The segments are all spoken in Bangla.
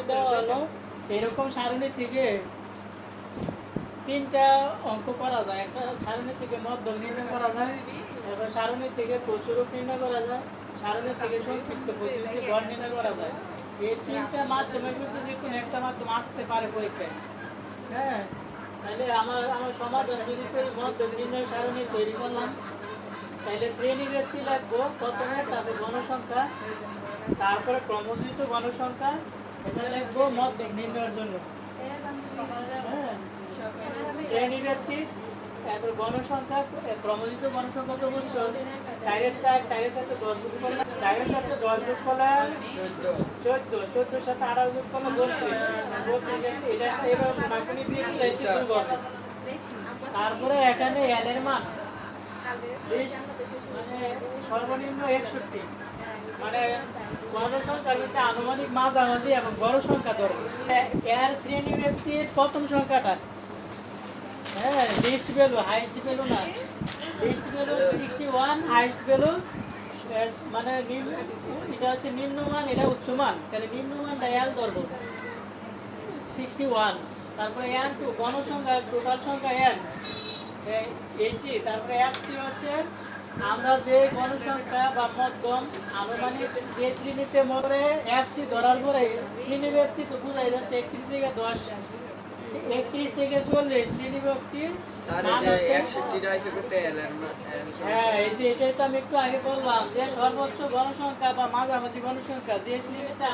দেওয়া হলো এরকম সারণী থেকে তিনটা অঙ্ক করা যায়। একটা সারণী থেকে মধ্যক নির্ণয় করা যায়, এবার সারণী থেকে প্রচুরক নির্ণয় করা যায়, সারণী থেকে সংক্ষিপ্ত পদ্ধতিতে গড় নির্ণয় করা যায়। এই তিনটা মাধ্যমের মধ্যে যে কোনো একটা মাধ্যম আসতে পারে পরীক্ষায়। হ্যাঁ, তাহলে আমার আমার সমাধান যদি মধ্যক নির্ণয় সারণী তৈরি করলাম, তাহলে শ্রেণী ব্যক্তি লাগবো প্রথমে, তারপর গণসংখ্যা, তারপরে ক্রমযুক্ত গণসংখ্যা, এটা লিখবো মধ্যক নির্ণয়ের জন্য। হ্যাঁ, শ্রেণী ব্যক্তি, তারপর গণসংখ্যা, ক্রমযুক্ত গণসংখ্যা তো বুঝছো, 4 সাথে 10 যোগ করলে 4 সাথে 10 যোগ করলে 14, 14 সাথে 18 যোগ করলে 32, এটা এবার গুণাগুণি দিয়ে শুরু করবে। তারপরে এখানে এল এর মান মানে সর্বনিম্ন 61, মানে গণসংখ্যার মধ্যে আনুমানিক মাঝামাঝি এবং বড় সংখ্যা ধরবে। এর শ্রেণী ব্যক্তির প্রথম সংখ্যাটা, হ্যাঁ, লিস্ট ভ্যালু হাইস্ট ভ্যালু না, লিস্ট ভ্যালু 61, হাইস্ট ভ্যালু মানে এটা হচ্ছে নিম্নমান, এটা উচ্চমান, তাহলে নিম্নমানটা এল ধরবো 61। তারপরে এন টু গণসংখ্যা, টোটাল সংখ্যা এন 80। তারপরে এফসি হচ্ছে আমরা যে গণসংখ্যা বা মধ্যম আনুমানিক যে শ্রেণীতে মরে এফসি ধরার পরে শ্রেণী ব্যক্তি তো বোঝাই যাচ্ছে 31 থেকে 10, 31 থেকে 40 শ্রেণী ব্যক্তি। হ্যাঁ, এই যে এটাই তো আমি একটু আগে বললাম যে সর্বোচ্চ গণসংখ্যা বা মাঝামাঝি গণসংখ্যা যে শ্রেণীতে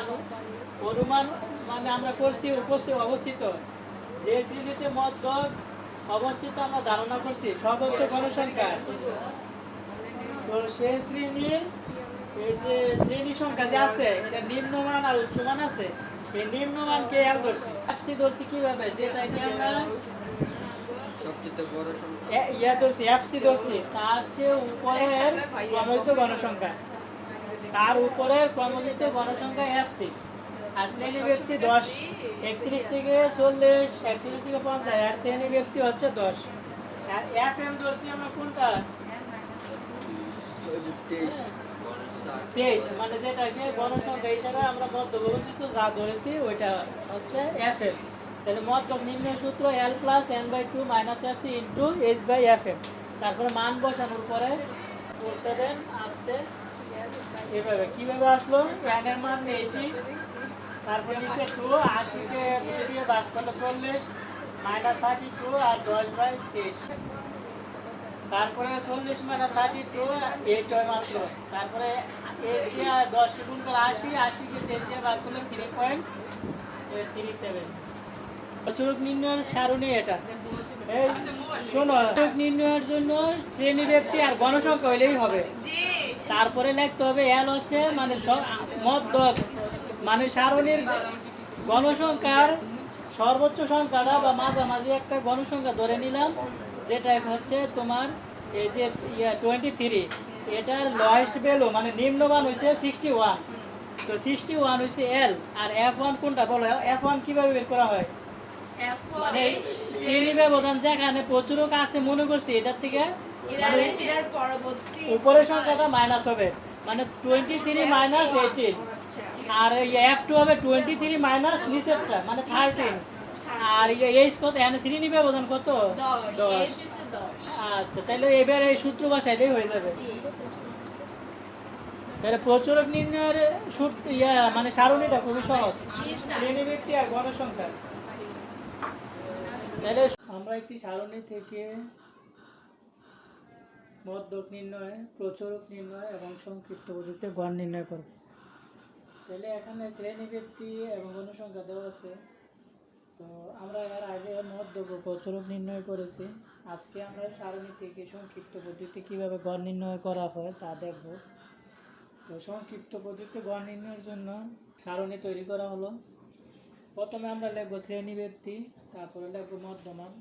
অনুমান মানে আমরা করছি অবস্থিত, যে শ্রেণীতে মধ্যক অবস্থিত আমরা ধারণা করছি সর্বোচ্চ গণসংখ্যা, তো সেই শ্রেণীর এই যে শ্রেণী সংখ্যা যে আছে এটা নিম্নমান আর উচ্চমান আছে, এই নিম্নমানকে এল ধরছি, এফসি ধরছি কিভাবে, যেটাকে আমরা সবচেয়ে বড় সংখ্যা ইয়া ধরছি, এফসি ধরছি, তার চেয়ে উপরের ক্রমযুক্ত গণসংখ্যা, তার উপরের ক্রমযুক্ত গণসংখ্যা এফসি। আর শ্রেণী ব্যক্তি 10, 31 থেকে 40, 41 থেকে 50, আর শ্রেণী ব্যক্তি হচ্ছে 10। আর এফ এম ধরছি আমরা কোনটা, 23, মানে যেটাকে গণসংখ্যা হিসাবে আমরা মধ্যবর্তী যা ধরেছি ওইটা হচ্ছে এফ এম। তাহলে মধ্যক নির্ণয় সূত্র L plus N by 2 minus F C into H by F M. তারপরে মান বসানোর পরে 47 আসছে এভাবে। কীভাবে আসলো, এন এর মান 80, তারপর নিচে 2, 80-কে 2 দিয়ে ভাগ করলে 40, মাইনাস 32 আর 10/23, তারপরে 40 মাইনাস 32 8 হয় মাত্র, তারপরে 10কে গুণ করে 80, 80-কে 23 দিয়ে ভাগ করলে 3.37। প্রচুরক নির্ণয়ের সারণী এটা। এই শোনো, প্রচুরক নির্ণয়ের জন্য শ্রেণী ব্যক্তি আর গণসংখ্যা হইলেই হবে। তারপরে লিখতে হবে এল হচ্ছে মানে মধ্যক, মানে সারণীর গণসংখ্যার সর্বোচ্চ সংখ্যাটা বা মাঝামাঝি একটা গণসংখ্যা ধরে নিলাম, যেটা হচ্ছে তোমার এই যে 23, এটার লোয়েস্ট ভ্যালু মানে নিম্নমান হয়েছে 61, তো 61 হয়েছে এল। আর F1 কোনটা বলো, F1 কিভাবে বের করা হয়, মানে শ্রেণী ব্যবধান যেখানে প্রচুরক আছে মনে করছি এটার থেকে উপরের সংখ্যাটা মাইনাস হবে, মানে 23 মাইনাস 18, আর F2 হবে 23 মাইনাস নিচেরটা মানে 13, আর এইচ কত, এখানে শ্রেণী ব্যবধান কত, 10। আচ্ছা, তাহলে এবার এই সূত্র ভাষাইলেই হয়ে যাবে। তাহলে প্রচুরক নির্ণয়ের সূত্র মানে সারণীটা খুবই সহজ, শ্রেণী ব্যক্তি আর গণসংখ্যা। তাহলে আমরা একটি সারণী থেকে মধ্যক নির্ণয়, প্রচুরক নির্ণয় এবং সংক্ষিপ্ত পদ্ধতিতে গড় নির্ণয় করব। তাহলে এখানে শ্রেণী ব্যক্তি এবং গণসংখ্যা দেওয়া আছে, তো আমরা এর আগে মধ্যক ও প্রচুরক নির্ণয় করেছি। আজকে আমরা সারণী থেকে সংক্ষিপ্ত পদ্ধতিতে কীভাবে গড় নির্ণয় করা হয় তা দেখব। তো সংক্ষিপ্ত পদ্ধতিতে গড় নির্ণয়ের জন্য সারণী তৈরি করা হলো। প্রথমে আমরা লিখব শ্রেণী ব্যক্তি, তারপরে লিখব মধ্যমান,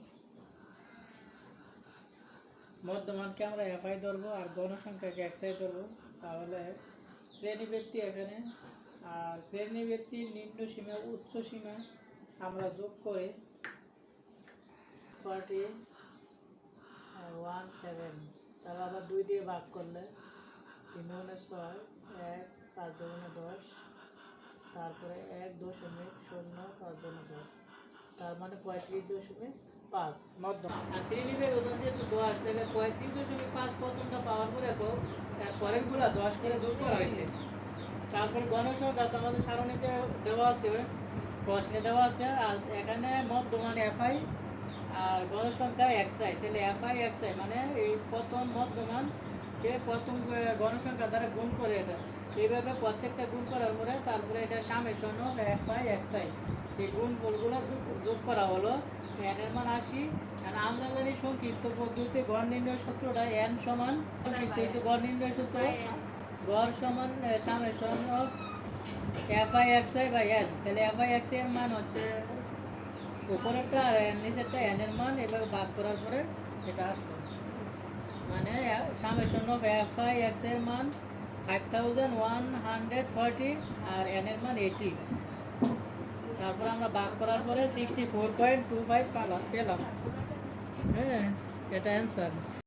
মধ্যমানকে আমরা এফআই ধরবো আর গণসংখ্যাকে এক্সআই ধরবো। তাহলে শ্রেণী ব্যক্তি এখানে, আর শ্রেণী ব্যক্তির নিম্ন সীমা উচ্চ সীমা আমরা যোগ করে 17, তারপর আবার 2 দিয়ে ভাগ করলে 3 × 6, 1, 5 × 10, তারপরে 1.16 5 × 10, তার মানে 35.5 মধ্যম। আর শ্রেণীবিভাগ ওজন যেহেতু 10 থেকে 35.5 প্রথমটা পাওয়ার পরে পরেরগুলো 10 করে যোগ করা হয়েছে। তারপর গণসংখ্যা তো আমাদের সারণীতে দেওয়া আছে, প্রশ্নে দেওয়া আছে। আর এখানে মধ্যমান এফআই আর গণসংখ্যা এক্সআই, তাহলে এফআই এক্সআই মানে এই প্রথম মধ্যমানকে প্রথম গণসংখ্যা দ্বারা গুণ করে এটা এইভাবে প্রত্যেকটা গুণ করার পরে তারপরে এটা সামেশন অফ এফআই এক্সআই এই গুণফলগুলো যোগ করা হলো। এন এর মান 80। আর আমরা জানি সংক্ষিপ্ত পদ্ধতিতে গড় নির্ণয় সূত্রটা এন সমান সংক্ষিপ্ত গড় নির্ণয় সূত্র গড় সমান summation of f i x i by n. তাহলে এফআই এক্সআই এর মান হচ্ছে উপরেরটা আর নিচেরটা এন এর মান এভাবে ভাগ করার পরে এটা আসবে, মানে সামেশন অফ এফআই এক্স এর মান 5140 আর এন এর মান 80। তারপর আমরা ভাগ করার পরে 64.25 পেলাম। হ্যাঁ, এটা অ্যান্সার।